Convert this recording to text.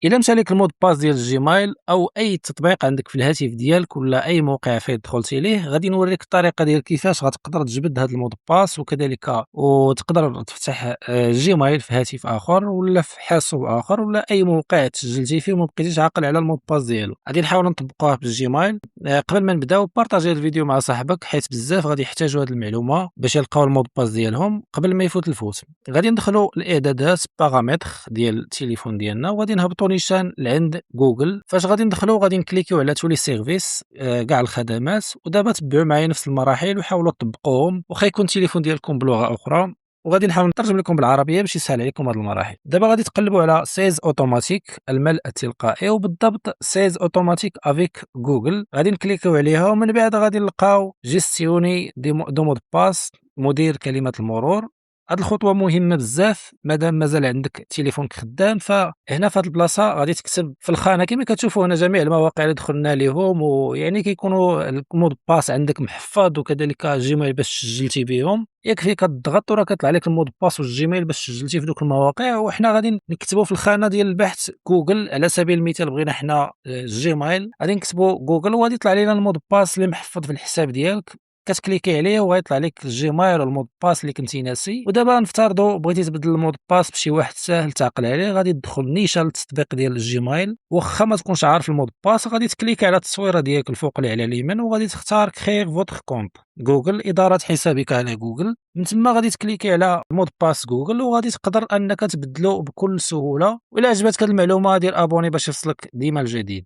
إلا مشالك المود باس ديال الجيميل أو أي تطبيق عندك في الهاتف ديالك ولا أي موقع فايت دخلتي ليه، غادي نوريك الطريقة ديال كيفاش غتقدر تجبد هاد المود باس، وكذلك وتقدر تفتح الجيميل في هاتف آخر ولا في حاسوب آخر ولا أي موقع تسجلتي فيه وما بقيتيش عاقل على المود باس ديالو. غادي نحاولوا نطبقوه بالجيميل. قبل ما نبداو بارطاجي الفيديو مع صاحبك، حيت بزاف غادي يحتاجوا هاد المعلومة باش يلقاو المود باس ديالهم قبل ما يفوت الفوت. غادي ندخلوا الإعدادات بارامتر ديال التليفون ديالنا وغادي نهبطوا نيشان لعند جوجل. فاش غادي ندخلوا غادي نكليكيو على تولي سيرفيس كاع الخدمات، ودابا تبعوا معايا نفس المراحل وحاولوا تطبقوهم، واخا يكون التليفون ديالكم بلغة أخرى، وغادي نحاول نترجم لكم بالعربيه باش يسهل عليكم هذه المراحل. دابا غادي تقلبوا على سيز اوتوماتيك الملء التلقائي، وبالضبط سيز اوتوماتيك افيك جوجل. غادي نكليكيو عليها ومن بعد غادي نلقاو جيستيوني دو مود باس، مدير كلمه المرور. هاد الخطوه مهمه بزاف مادام مازال عندك تليفونك خدام. فهنا في هاد البلاصه غادي تكتب في الخانه كما كتشوفوا هنا جميع المواقع اللي دخلنا ليهم، ويعني كيكونوا المود باس عندك محفظ، وكذلك جيميل باش سجلتي بهم. يكفي كتضغط وراه كيطلع لك المود باس والجيميل باش سجلتي في دوك المواقع. وحنا غادي نكتبوا في الخانه ديال البحث جوجل على سبيل المثال. بغينا حنا الجيميل غادي نكتبوا جوجل وغادي يطلع لنا المود باس اللي محفظ في الحساب ديالك. كتكليكي عليه وغيطلع لك الجيميل والمود باس اللي كنتي ناسي. ودابا نفترضوا بغيتي تبدل المود باس بشي واحد ساهل تعقل عليه، غادي تدخل نيشان للتطبيق ديال الجيميل، واخا ما تكونش عارف المود باس غادي تكليكي على التصويره ديالك الفوق اللي على اليمين، وغادي تختار كريير فوتر كونط جوجل، اداره حسابك على جوجل. من تما غادي تكليكي على مود باس جوجل وغادي تقدر انك تبدلو بكل سهوله. وإلا عجبتك هذه المعلومه دير ابوني باش يوصلك ديما الجديد.